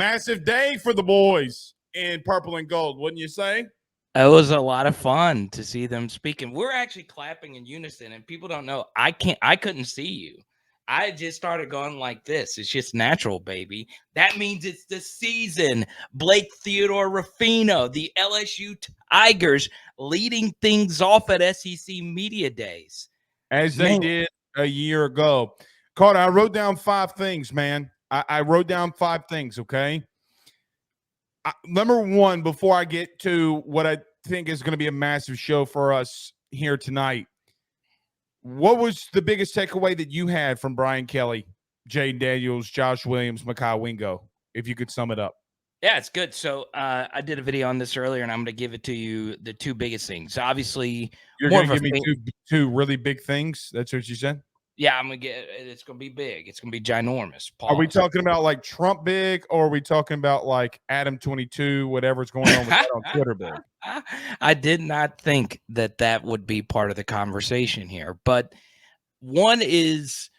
massive day for the boys in purple and gold, wouldn't you say? It was a lot of fun to see them speaking. We're actually clapping in unison, and people don't know. I couldn't see you. I just started going like this. It's just natural, baby. That means it's the season. Blake Theodore Rufino, the LSU Tigers, leading things off at SEC Media Days. As they Man, did a year ago. Carter, I wrote down 5 things, man. I wrote down 5 things, okay? Number 1, before I get to what I think is going to be a massive show for us here tonight, what was the biggest takeaway that you had from Brian Kelly, Jaden Daniels, Josh Williams, Mekhi Wingo, if you could sum it up? yeah, it's good. So I did a video on this earlier, and I'm going to give it to you. The 2 biggest things. Obviously, You're more going of to a give me two really big things? That's what you said? yeah, I'm gonna get. It's gonna be big. It's gonna be ginormous. Are we Pause. talking about like Trump big, or are we talking about like Adam 22, whatever's going on with that on Twitter big? I did not think that would be part of the conversation here, but one is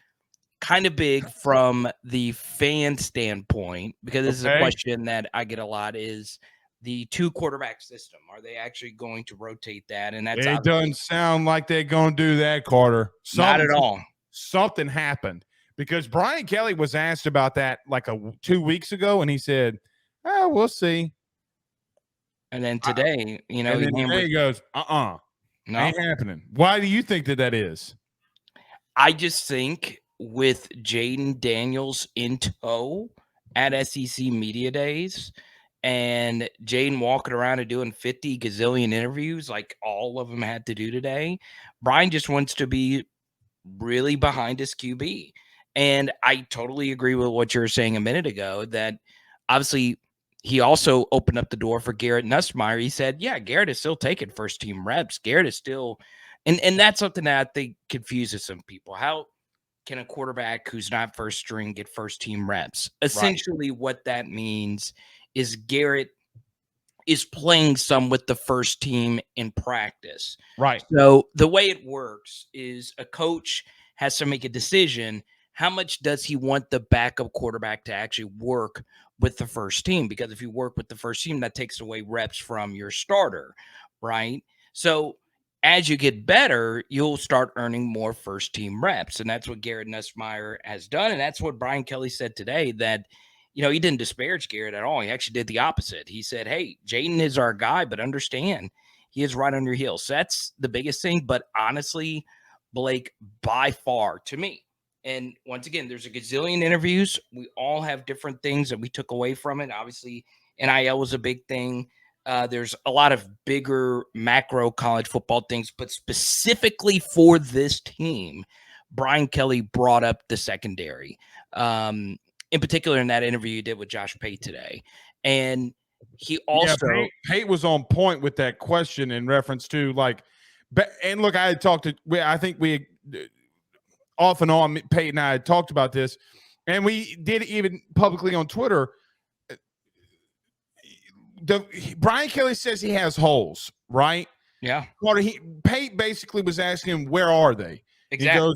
kind of big from the fan standpoint because this is a Okay. question that I get a lot: is the 2 quarterback system? Are they actually going to rotate that? And that's It doesn't sound like they're going to do that, Carter. not at all. Something happened because Brian Kelly was asked about that like 2 weeks ago, and he said, "Oh, we'll see." And then today, And then today he goes, no. ain't happening. Why do you think that is? I just think with Jaden Daniels in tow at SEC Media Days and Jayden walking around and doing 50 gazillion interviews like all of them had to do today, Brian just wants to be really behind his QB. And I totally agree with what you were saying a minute ago that obviously he also opened up the door for Garrett Nussmeyer. He said, yeah, Garrett is still taking first team reps. Garrett is still, and that's something that I think confuses some people. How can a quarterback who's not first string get first team reps? Essentially, what that means is Garrett is playing some with the first team in practice. Right. So the way it works is a coach has to make a decision. How much does he want the backup quarterback to actually work with the first team? Because if you work with the first team, that takes away reps from your starter, right? So as you get better, you'll start earning more first team reps. And that's what Garrett Nussmeyer has done. And that's what Brian Kelly said today, that he didn't disparage Garrett at all. He actually did the opposite. He said, hey, Jayden is our guy, but understand he is right on your heels. So that's the biggest thing. But honestly, Blake, by far to me, and once again, there's a gazillion interviews. We all have different things that we took away from it. Obviously, NIL was a big thing. There's a lot of bigger macro college football things, but specifically for this team, Brian Kelly brought up the secondary. In particular, in that interview you did with Josh Pate today. And he also Pate was on point with that question in reference to and look, I had talked to, I think we off and on, Pate and I had talked about this, and we did even publicly on Twitter. Brian Kelly says he has holes, right? Yeah. Pate basically was asking him, where are they? Exactly.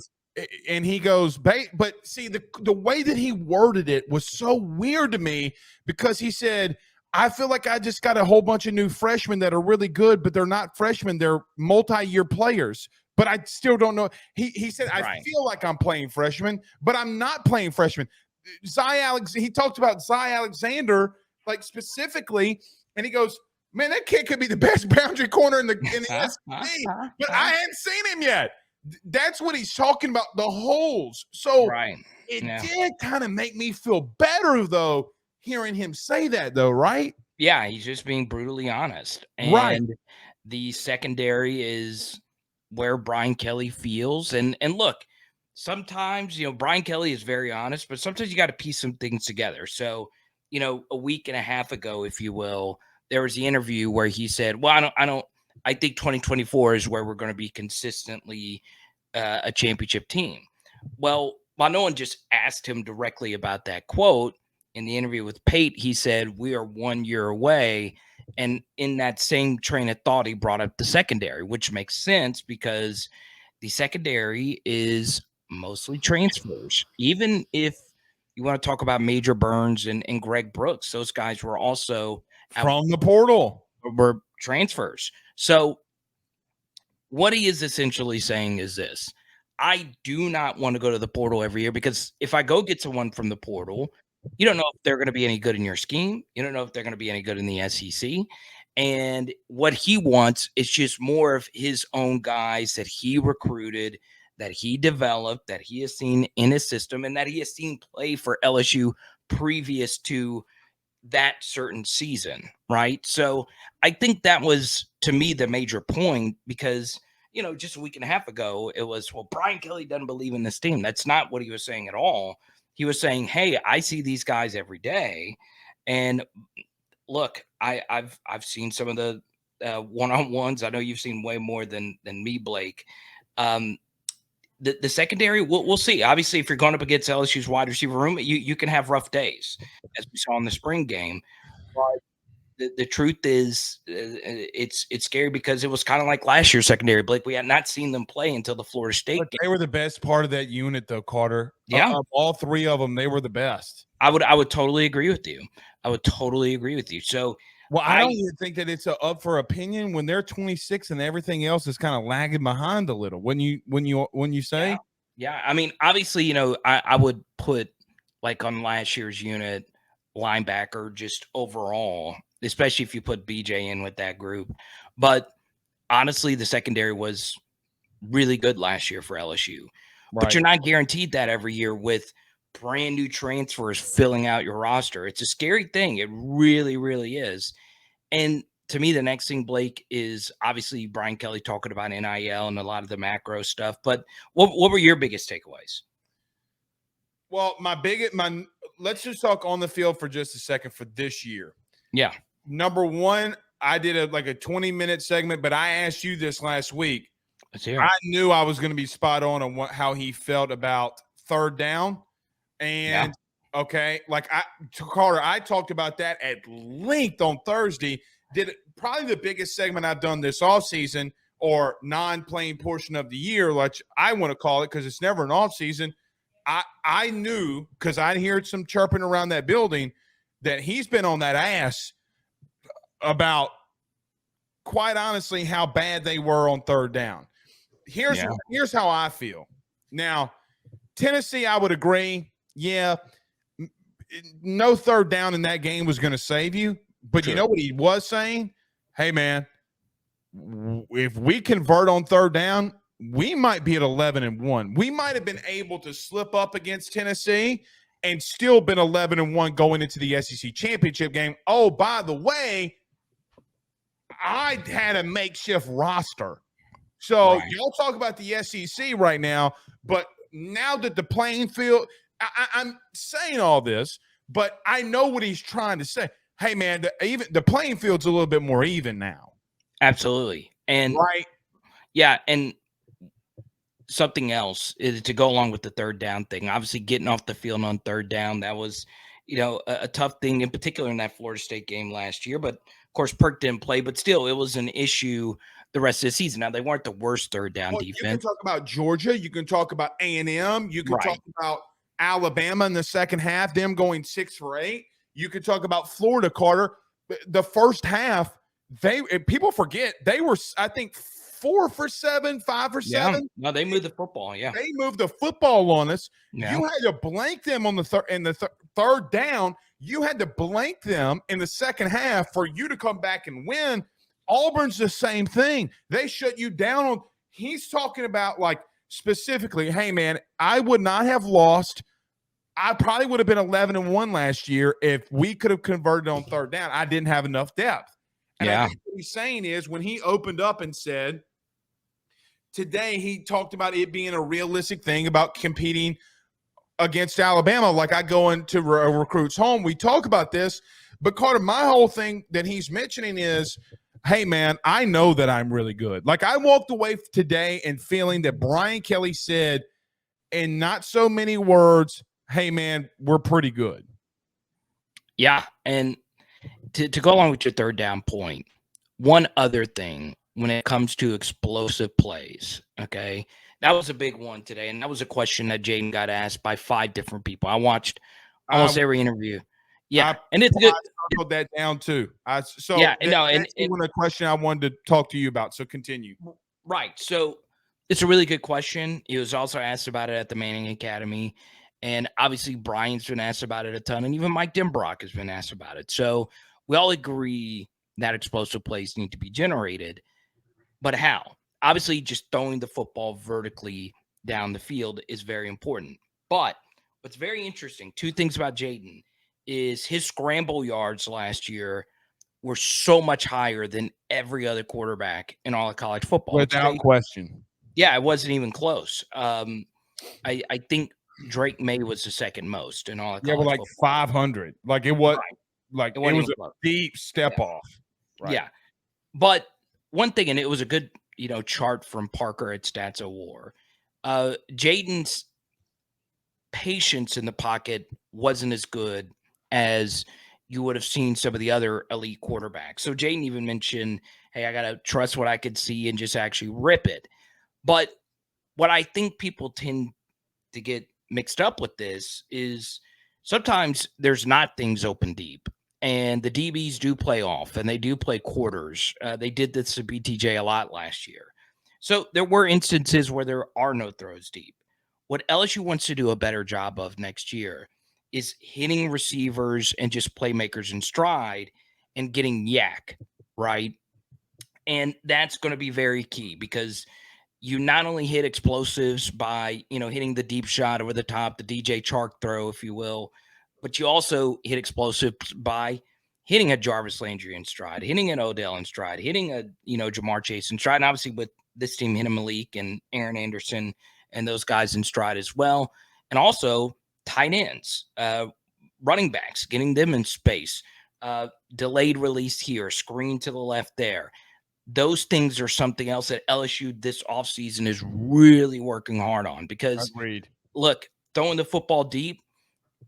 He goes, but see, the way that he worded it was so weird to me because he said, I feel like I just got a whole bunch of new freshmen that are really good, but they're not freshmen. They're multi-year players. But I still don't know. He said, I feel like I'm playing freshman, but I'm not playing freshman. He talked about Zy Alexander, like specifically, and he goes, man, that kid could be the best boundary corner in the SEC, but I hadn't seen him yet. That's what he's talking about, the holes. So it did kind of make me feel better, though, hearing him say that, though, right? Yeah, he's just being brutally honest. And the secondary is where Brian Kelly feels. And look, sometimes, Brian Kelly is very honest, but sometimes you got to piece some things together. So, a week and a half ago, if you will, there was the interview where he said, well, I think 2024 is where we're going to be consistently a championship team. Well, while no one just asked him directly about that quote, in the interview with Pate, he said, we are 1 year away. And in that same train of thought, he brought up the secondary, which makes sense because the secondary is mostly transfers. Even if You want to talk about Major Burns and Greg Brooks. Those guys were also from the portal. Were transfers. So what he is essentially saying is this: I do not want to go to the portal every year, because if I go get someone from the portal, you don't know if they're going to be any good in your scheme. You don't know if they're going to be any good in the SEC. And what he wants is just more of his own guys that he recruited, that he developed, that he has seen in his system, and that he has seen play for LSU previous to that certain season, right? So I think that was, to me, the major point, because, just a week and a half ago, it was, well, Brian Kelly doesn't believe in this team. That's not what he was saying at all. He was saying, hey, I see these guys every day. And look, I've seen some of the one-on-ones. I know you've seen way more than me, Blake. The secondary, we'll see. Obviously, if you're going up against LSU's wide receiver room, you can have rough days, as we saw in the spring game. But the truth is, it's scary, because it was kind of like last year's secondary, Blake. We had not seen them play until the Florida State game. They were the best part of that unit, though, Carter. Yeah, of all three of them, they were the best. I would totally agree with you. So, well, I don't even think that it's up for opinion when they're 26 and everything else is kind of lagging behind a little. When you say, yeah. I mean, obviously, I would put, like, on last year's unit, linebacker, just overall, especially if you put BJ in with that group. But honestly, the secondary was really good last year for LSU. Right. But you're not guaranteed that every year with brand new transfers filling out your roster. It's a scary thing. It really, really is. And to me, the next thing, Blake, is obviously Brian Kelly talking about NIL and a lot of the macro stuff. But what were your biggest takeaways? Well, let's just talk on the field for just a second for this year. Yeah. Number one, I did a 20-minute segment, but I asked you this last week. I knew I was going to be spot on how he felt about third down. And okay, Carter, I talked about that at length on Thursday. Did probably the biggest segment I've done this offseason, or non-playing portion of the year, like I want to call it, because it's never an offseason. I knew, because I heard some chirping around that building, that he's been on that ass about, quite honestly, how bad they were on third down. Here's how I feel. Now, Tennessee, I would agree. Yeah, no third down in that game was going to save you. But You know what he was saying? Hey, man, if we convert on third down, we might be at 11-1. We might have been able to slip up against Tennessee and still been 11-1 going into the SEC championship game. Oh, by the way, I had a makeshift roster. So y'all talk about the SEC right now, but now that the playing field, I'm saying all this, but I know what he's trying to say. Hey, man, the playing field's a little bit more even now. Absolutely. And and something else is to go along with the third down thing. Obviously, getting off the field on third down, that was, a tough thing, in particular in that Florida State game last year. But of course, Perk didn't play, but still, it was an issue the rest of the season. Now, they weren't the worst third down defense. You can talk about Georgia. You can talk about A&M. You can talk about Alabama in the second half, them going 6 for 8. You can talk about Florida, Carter. The first half, people forget, they were, I think, 4 for 7, 5 for 7. No, they moved the football. Yeah, they moved the football on us. Yeah. You had to blank them on the third down. You had to blank them in the second half for you to come back and win. Auburn's the same thing. They shut you down on. He's talking about, like, specifically, hey, man, I would not have lost. I probably would have been 11-1 last year if we could have converted on third down. I didn't have enough depth. And I think what he's saying is, when he opened up and said today, he talked about it being a realistic thing about competing against Alabama. Like, I go into a recruit's home, we talk about this. But Carter, my whole thing that he's mentioning is, hey, man, I know that I'm really good. Like, I walked away today and feeling that Brian Kelly said, in not so many words, hey, man, we're pretty good. Yeah, and to go along with your third down point, one other thing when it comes to explosive plays, okay, that was a big one today, and that was a question that Jayden got asked by 5 different people. I watched almost every interview. Yeah, I, and it's good. I circled that down too. Yeah, That's one of the question I wanted to talk to you about. So continue. Right. So it's a really good question. He was also asked about it at the Manning Academy. And obviously, Bryant's been asked about it a ton. And even Mike Denbrock has been asked about it. So we all agree that explosive plays need to be generated. But how? Obviously, just throwing the football vertically down the field is very important. But what's very interesting, two things about Jayden is his scramble yards last year were so much higher than every other quarterback in all of college football. Without question. Yeah, it wasn't even close. I think Drake May was the second most in all of college like football. 500. Like it was right. it was a deep step off. Right. Yeah. But one thing, and it was a good, chart from Parker at Stats of War. Jayden's patience in the pocket wasn't as good as you would have seen some of the other elite quarterbacks. So Jayden even mentioned, hey, I got to trust what I could see and just actually rip it. But what I think people tend to get mixed up with this is sometimes there's not things open deep. And the DBs do play off and they do play quarters. They did this to BTJ a lot last year. So there were instances where there are no throws deep. What LSU wants to do a better job of next year is hitting receivers and just playmakers in stride and getting yak, right? And that's going to be very key because you not only hit explosives by, hitting the deep shot over the top, the DJ Chark throw, if you will, but you also hit explosives by hitting a Jarvis Landry in stride, hitting an Odell in stride, hitting a, Jamar Chase in stride. And obviously with this team, hitting Malik and Aaron Anderson and those guys in stride as well. And also tight ends, running backs, getting them in space, delayed release here, screen to the left there. Those things are something else that LSU this offseason is really working hard on because look, throwing the football deep,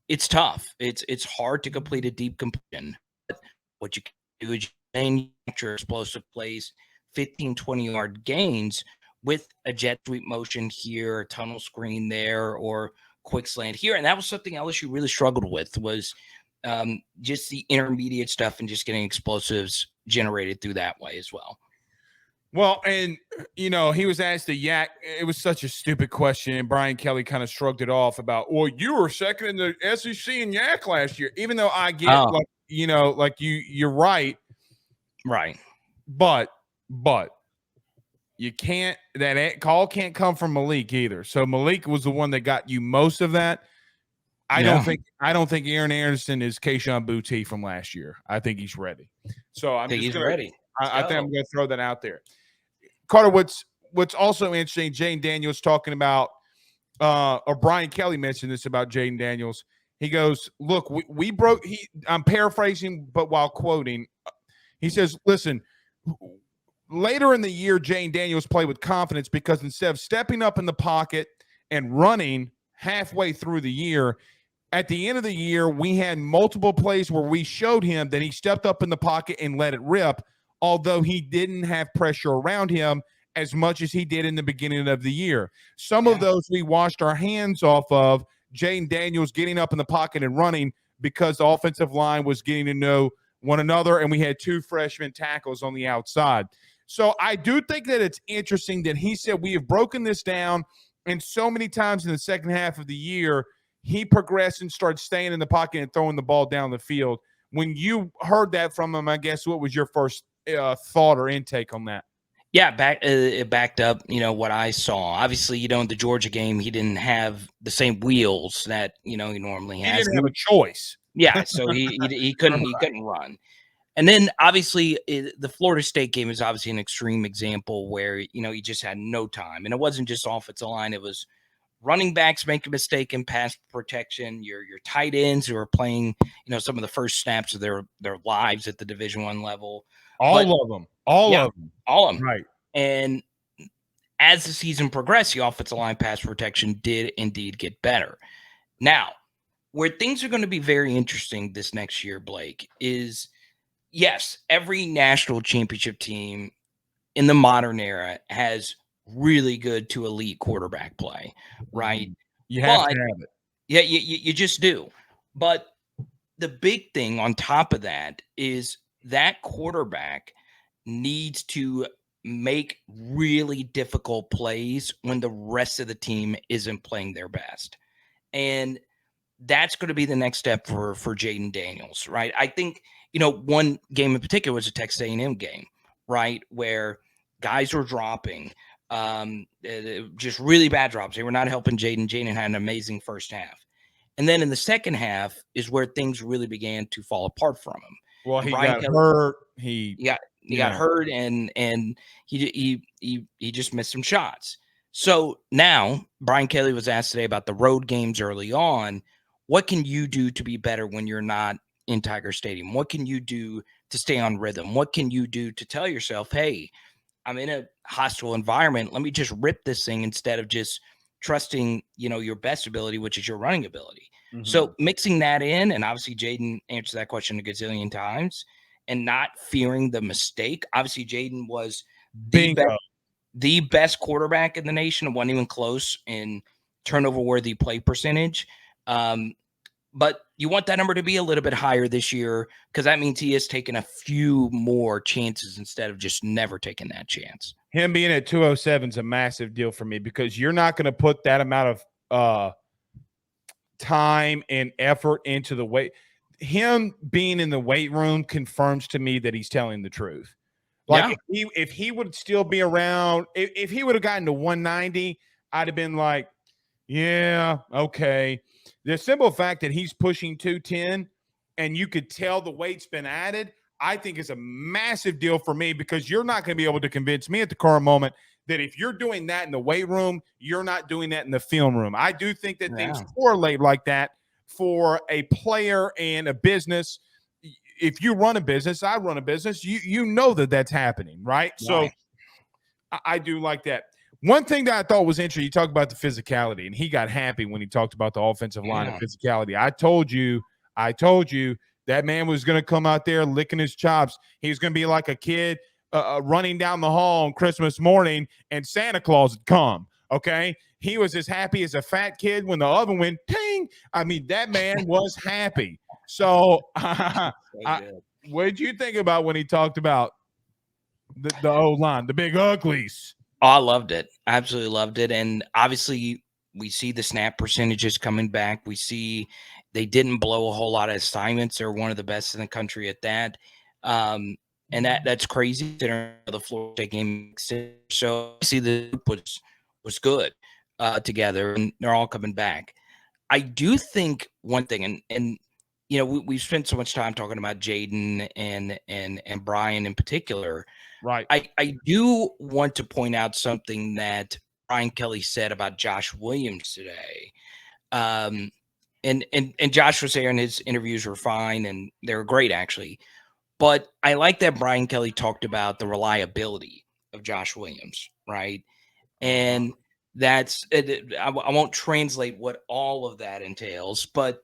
it's tough. It's hard to complete a deep completion. But what you can do is you your explosive plays, 15, 20-yard gains with a jet sweep motion here, a tunnel screen there, or quick slant here. And that was something LSU really struggled with was just the intermediate stuff and just getting explosives generated through that way as well. Well, and, he was asked a yak. It was such a stupid question, and Brian Kelly kind of shrugged it off about, well, you were second in the SEC in yak last year, even though I get, you're right. Right. But you can't – that call can't come from Malik either. So Malik was the one that got you most of that. I don't think Aaron Anderson is Keyshawn Boutte from last year. I think he's ready. So I think I'm going to throw that out there. Carter, what's also interesting, Jaden Daniels talking about, or Brian Kelly mentioned this about Jaden Daniels. He goes, look, we broke – I'm paraphrasing, but while quoting, he says, listen, later in the year, Jaden Daniels played with confidence because instead of stepping up in the pocket and running halfway through the year, at the end of the year, we had multiple plays where we showed him that he stepped up in the pocket and let it rip, although he didn't have pressure around him as much as he did in the beginning of the year. Some of those we washed our hands off of, Jaden Daniels getting up in the pocket and running because the offensive line was getting to know one another, and we had two freshman tackles on the outside. So I do think that it's interesting that he said we have broken this down, and so many times in the second half of the year, he progressed and started staying in the pocket and throwing the ball down the field. When you heard that from him, I guess what was your first thought or intake on that? Yeah, it backed up, what I saw. Obviously, in the Georgia game, he didn't have the same wheels that, he normally has. He didn't have a choice. Yeah, so he couldn't run. And then, obviously, the Florida State game is obviously an extreme example where, he just had no time. And it wasn't just offensive line. It was running backs make a mistake in pass protection. Your tight ends who are playing, some of the first snaps of their lives at the Division I level. All of them. Right. And as the season progressed, the offensive line pass protection did indeed get better. Now, where things are going to be very interesting this next year, Blake, is yes, every national championship team in the modern era has really good to elite quarterback play, right? You have to have it. Yeah, you just do. But the big thing on top of that is that quarterback needs to make really difficult plays when the rest of the team isn't playing their best. And that's going to be the next step for Jaden Daniels, right? I think, one game in particular was a Texas A&M game, right, where guys were dropping, just really bad drops. They were not helping Jayden. Jayden had an amazing first half. And then in the second half is where things really began to fall apart from him. Well, And he Brian got Kelly, hurt. he got hurt, and he just missed some shots. So now Brian Kelly was asked today about the road games early on. What can you do to be better when you're not in Tiger Stadium? What can you do to stay on rhythm? What can you do to tell yourself, hey, I'm in a hostile environment. Let me just rip this thing instead of just trusting, your best ability, which is your running ability. Mm-hmm. So mixing that in, and obviously Jayden answered that question a gazillion times, and not fearing the mistake. Obviously, Jayden was the best quarterback in the nation. It wasn't even close in turnover worthy play percentage. But you want that number to be a little bit higher this year, because that means he has taken a few more chances instead of just never taking that chance. Him being at 207 is a massive deal for me, because you're not going to put that amount of time and effort into the weight. Him being in the weight room confirms to me that he's telling the truth. Like, if he would still be around, if he would have gotten to 190, I'd have been like, yeah, okay. The simple fact that he's pushing 210 and you could tell the weight's been added, I think is a massive deal for me, because you're not going to be able to convince me at the current moment that if you're doing that in the weight room, you're not doing that in the film room. I do think that things correlate like that for a player and a business. If you run a business, I run a business, you know that that's happening, right? So I do like that. One thing that I thought was interesting, you talk about the physicality, and he got happy when he talked about the offensive line and physicality. I told you that man was going to come out there licking his chops. He was going to be like a kid running down the hall on Christmas morning, and Santa Claus had come. Okay, he was as happy as a fat kid when the oven went ting. I mean, that man was happy. So, what did you think about when he talked about the O-line, the big uglies? Oh, I loved it. I absolutely loved it. And obviously, we see the snap percentages coming back. We see they didn't blow a whole lot of assignments. They're one of the best in the country at that. And that's crazy. The Florida State game. So I see the group was good together, and they're all coming back. I do think one thing, and we've spent so much time talking about Jayden and Brian in particular. Right. I do want to point out something that Brian Kelly said about Josh Williams today. And Josh was there, and his interviews were fine, and they were great, actually. But I like that Brian Kelly talked about the reliability of Josh Williams, right? And that's I won't translate what all of that entails, but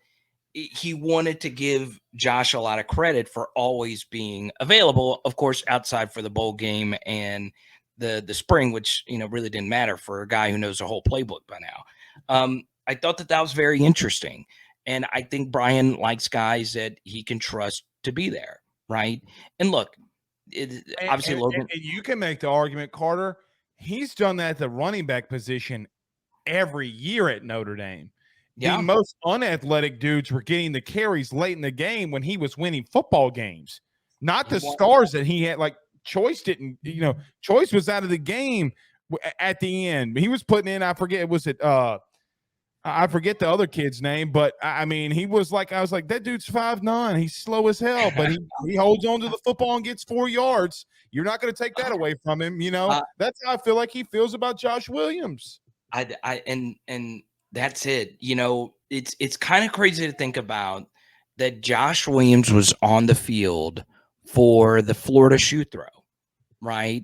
he wanted to give Josh a lot of credit for always being available, of course, outside for the bowl game and the spring, which, really didn't matter for a guy who knows the whole playbook by now. I thought that was very interesting. And I think Brian likes guys that he can trust to be there. Right. And look, obviously, Logan. And you can make the argument, Carter, he's done that at the running back position every year at Notre Dame. The most unathletic dudes were getting the carries late in the game when he was winning football games, not the stars that he had. Like, Choice didn't, Choice was out of the game at the end. He was putting in, I forget the other kid's name, but I mean, he was like, I was like, that dude's 5'9". He's slow as hell, but he holds on to the football and gets 4 yards. You're not going to take that away from him. That's how I feel like he feels about Josh Williams. And that's it. It's kind of crazy to think about that Josh Williams was on the field for the Florida shoe throw, right?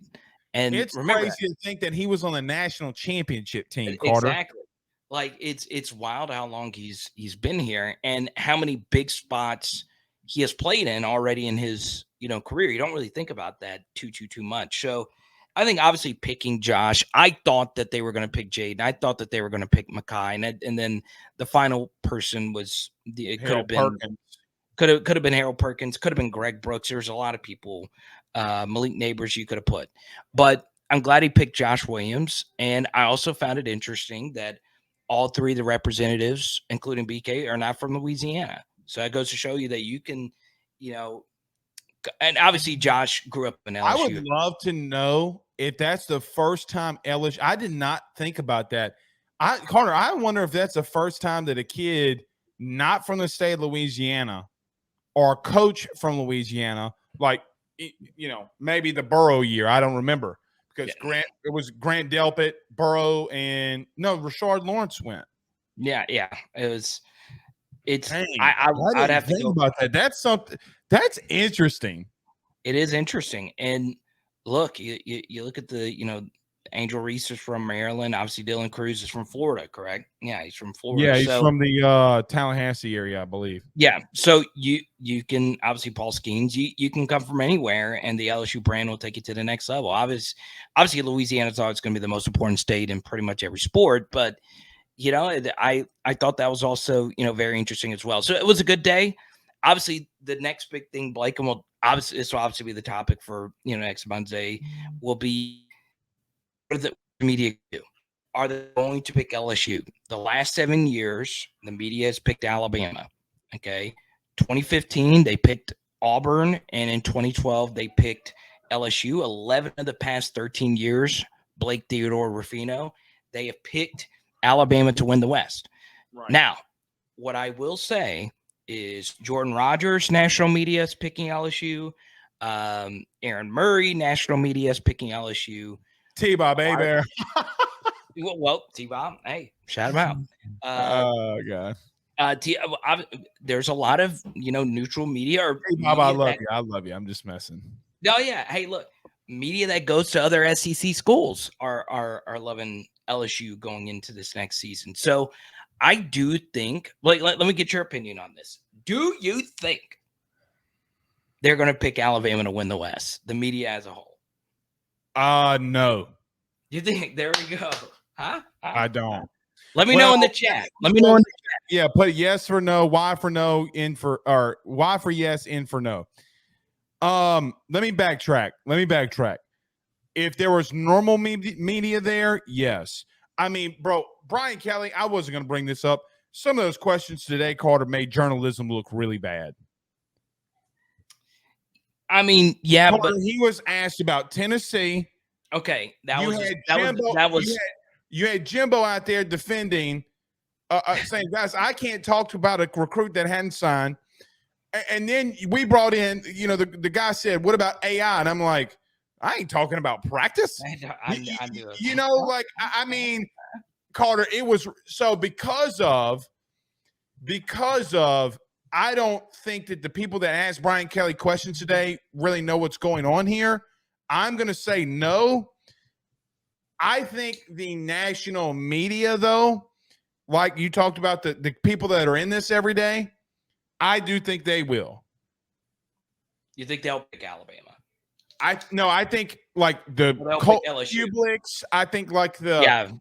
And it's crazy to think that he was on the national championship team, Carter. Exactly. Like, it's wild how long he's been here and how many big spots he has played in already in his career. You don't really think about that too much. So I think obviously picking Josh, I thought that they were going to pick Jayden. I thought that they were going to pick Mekhi, and then the final person was it could have Harold been Perkins. could have been Harold Perkins, could have been Greg Brooks. There's a lot of people, Malik Neighbors you could have put, but I'm glad he picked Josh Williams. And I also found it interesting that all three of the representatives, including BK, are not from Louisiana. So that goes to show you that you can, you know, and obviously Josh grew up in LSU. I would love to know if that's the first time LSU. I did not think about that. Carter, I wonder if that's the first time that a kid not from the state of Louisiana or a coach from Louisiana, like, maybe the Burrow year. I don't remember because it was Grant Delpit, Burrow, and Rashard Lawrence went. Yeah. It was. It's. Dang, I'd have to think go about that. That's something. That's interesting. It is interesting. And look, you look at Angel Reese is from Maryland. Obviously, Dylan Cruz is from Florida, correct? Yeah, he's from Florida. Yeah, he's from the Tallahassee area, I believe. Yeah. So you can obviously Paul Skeens, you can come from anywhere, and the LSU brand will take you to the next level. Obviously Louisiana's always going to be the most important state in pretty much every sport, but I thought that was also very interesting as well. So it was a good day. Obviously, the next big thing, Blake, and this will obviously be the topic for next Monday, will be what the media do. Are they going to pick LSU? The last 7 years, the media has picked Alabama. Okay, 2015 they picked Auburn, and in 2012 they picked LSU. 11 of the past 13 years, Blake Theodore Rufino, they have picked Alabama to win the West. Right. Now, what I will say is Jordan Rodgers, national media is picking LSU. Aaron Murray, national media is picking LSU. T-Bob, hey there. Well, T-Bob, hey, shout him out. Oh God. There's a lot of neutral media or T-Bob, I love you. I love you. I'm just messing. Oh yeah. Hey, look, media that goes to other SEC schools are loving LSU going into this next season. So I do think, let me get your opinion on this. Do you think they're going to pick Alabama to win the West, the media as a whole? No. You think? There we go. Huh? I don't. Let me know in the chat. Let me know in the chat. Yeah, put yes for no, Y for no, in for, or Y for yes, in for no. Let me backtrack. If there was normal media there, yes. I mean, bro, Brian Kelly, I wasn't going to bring this up. Some of those questions today, Carter, made journalism look really bad. I mean, yeah, Carter, but he was asked about Tennessee. Okay, you had Jimbo out there defending, saying, guys, I can't talk about a recruit that hadn't signed. And then we brought in, the guy said, what about AI? And I'm like, I ain't talking about practice. I knew it. I mean, Carter, it was so because of, I don't think that the people that asked Brian Kelly questions today really know what's going on here. I'm going to say no. I think the national media, though, like you talked about the people that are in this every day, I do think they will. You think they'll pick Alabama? I think like the Colt Kublix, I think like the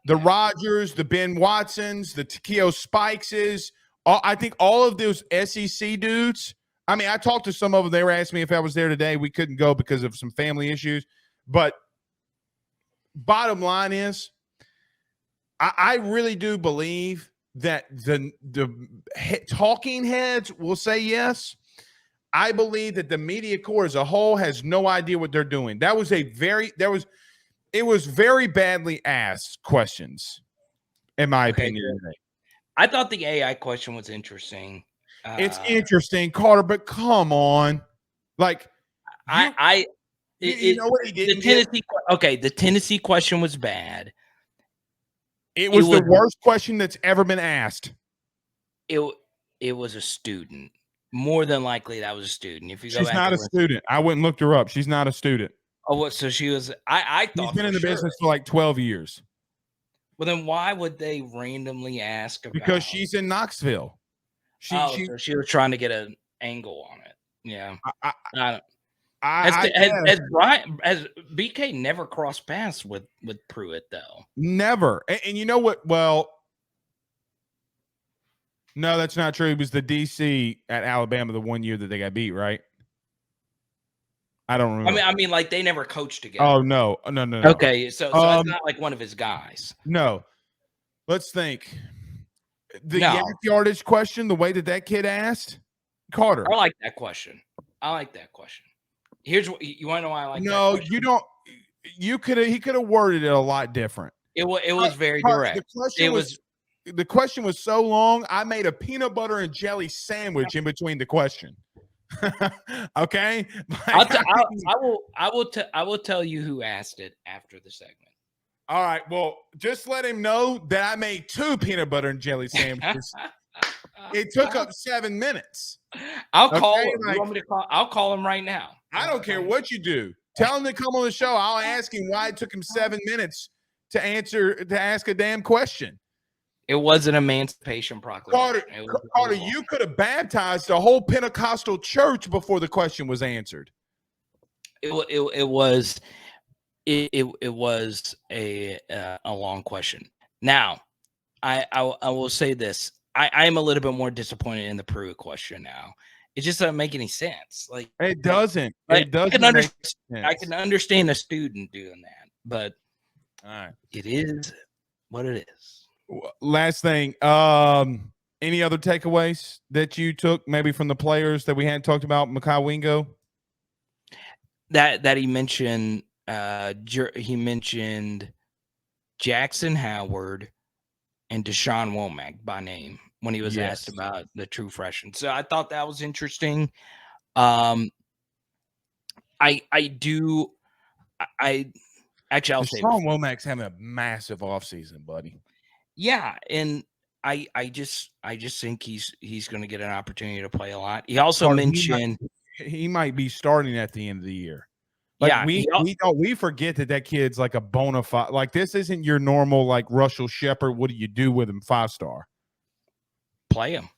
Rodgers, the Ben Watsons, the Takeo Spikeses, I think all of those SEC dudes. I mean, I talked to some of them. They were asking me if I was there today. We couldn't go because of some family issues. But bottom line is, I really do believe that the talking heads will say yes. I believe that the media corps as a whole has no idea what they're doing. It was very badly asked questions, in my opinion. Today. I thought the AI question was interesting. It's interesting, Carter, but come on. Like, you know what he didn't get? The Tennessee question was bad. It was the worst question that's ever been asked. It was a student. More than likely, that was a student. If you go She's not a student. I went and looked her up. She's not a student. Oh, what? So she was. I thought she's been in the business for like 12 years. Well, then why would they randomly ask about? Because she's in Knoxville. So she was trying to get an angle on it. Yeah. Has Bryant, has BK never crossed paths with Pruitt though? Never. And you know what? Well, no, that's not true. He was the DC at Alabama the one year that they got beat, right? I don't remember. I mean, like they never coached together. Oh no. Okay, so it's not like one of his guys. No. Let's think. The No. yak yardage question, the way that kid asked, Carter. I like that question. Here's what you want to know why I like. No, you don't. He could have worded it a lot different. It was very direct. The question was so long. I made a peanut butter and jelly sandwich in between the question. Okay, I will tell you who asked it after the segment. All right. Well, just let him know that I made 2 peanut butter and jelly sandwiches. It took up 7 minutes. I'll call him. You want me to call? I'll call him right now. I don't care what you do. Tell him to come on the show. I'll ask him why it took him 7 minutes to ask a damn question. It was an emancipation proclamation. Carter, you could have baptized the whole Pentecostal church before the question was answered. It was a long question. Now, I will say this. I am a little bit more disappointed in the Pruitt question now. It just doesn't make any sense. Like it doesn't. I can understand a student doing that, but all right, it is what it is. Last thing, any other takeaways that you took maybe from the players that we hadn't talked about? Mekhi Wingo, that he mentioned. He mentioned Jackson Howard and Deshaun Womack by name when he was asked about the true freshman. So I thought that was interesting. I'll say Deshaun Womack's having a massive offseason, buddy. Yeah, and I just think he's going to get an opportunity to play a lot. He also mentioned he might be starting at the end of the year. Like we forget that kid's like a bona fide. Like this isn't your normal like Russell Shepard. What do you do with him? 5-star. Play him,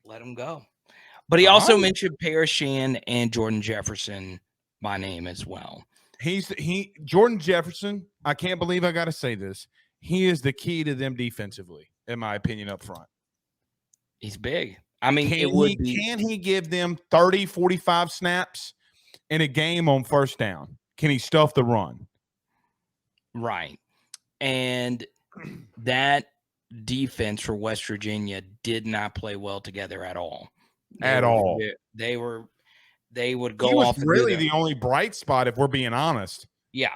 let him go. But he also mentioned Parashan and Jordan Jefferson by name as well. Jordan Jefferson. I can't believe I got to say this. He is the key to them defensively, in my opinion, up front. He's big. I mean, can he give them 30, 45 snaps in a game on first down? Can he stuff the run? Right. And that defense for West Virginia did not play well together at all. They would go off. He was really the only bright spot, if we're being honest. Yeah.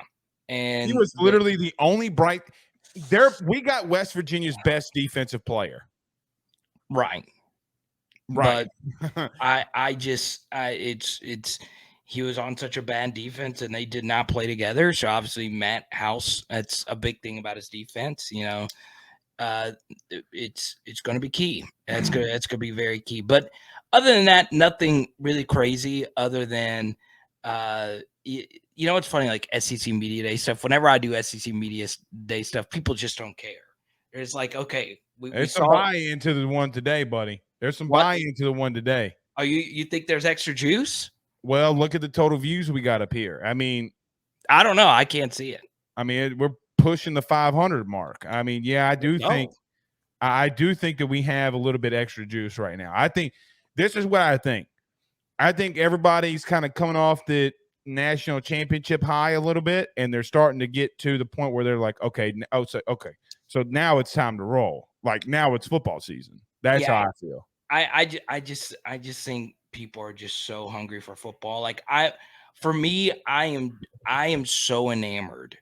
And he was literally the only bright – we got West Virginia's best defensive player. Right. But he was on such a bad defense and they did not play together. So obviously Matt House, that's a big thing about his defense. You know, it's going to be key. That's going to be very key. But other than that, nothing really crazy other than, you know, it's funny, like SEC Media Day stuff. Whenever I do SEC Media Day stuff, people just don't care. It's like, okay, there's some buy-in to the one today, buddy. There's some buy-in to the one today. Oh, you think there's extra juice? Well, look at the total views we got up here. I mean, I don't know. I can't see it. I mean, we're pushing the 500 mark. I mean, yeah, I do think that we have a little bit extra juice right now. I think this is what I think. I think everybody's kind of coming off the national championship high a little bit, and they're starting to get to the point where they're like, okay, so now it's time to roll. Like now it's football season. That's how I feel. I just think people are just so hungry for football. Like I am so enamored.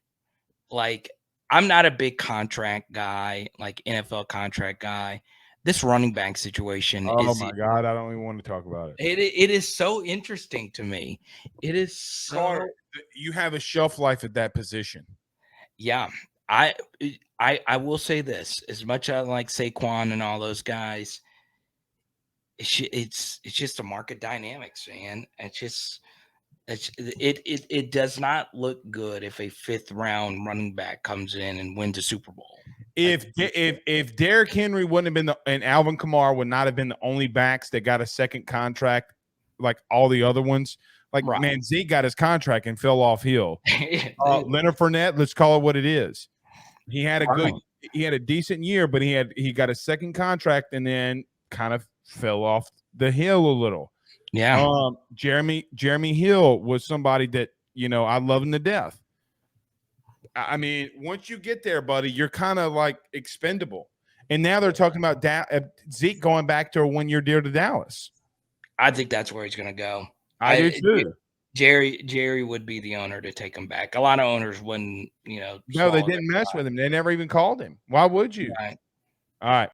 Like I'm not a big contract guy, like NFL contract guy. This running back situation. Oh my God, I don't even want to talk about it. It is so interesting to me. It is so. Carter, you have a shelf life at that position. Yeah, I will say this: as much as I like Saquon and all those guys, it's just a market dynamics, man. It does not look good if a 5th round running back comes in and wins a Super Bowl. If Derrick Henry wouldn't have been and Alvin Kamara would not have been the only backs that got a second contract like all the other ones, Like, Right. man, Zeke got his contract and fell off hill. Yeah, Leonard Fournette, let's call it what it is. He had Right. he had a decent year, but he got a second contract and then kind of fell off the hill a little. Yeah. Jeremy Hill was somebody that, I love him to death. I mean, once you get there, buddy, you're kind of like expendable. And now they're talking about Zeke going back to a 1-year deal to Dallas. I think that's where he's going to go. I do too. Jerry would be the owner to take him back. A lot of owners wouldn't, No, they didn't mess with him. They never even called him. Why would you? Right. All right.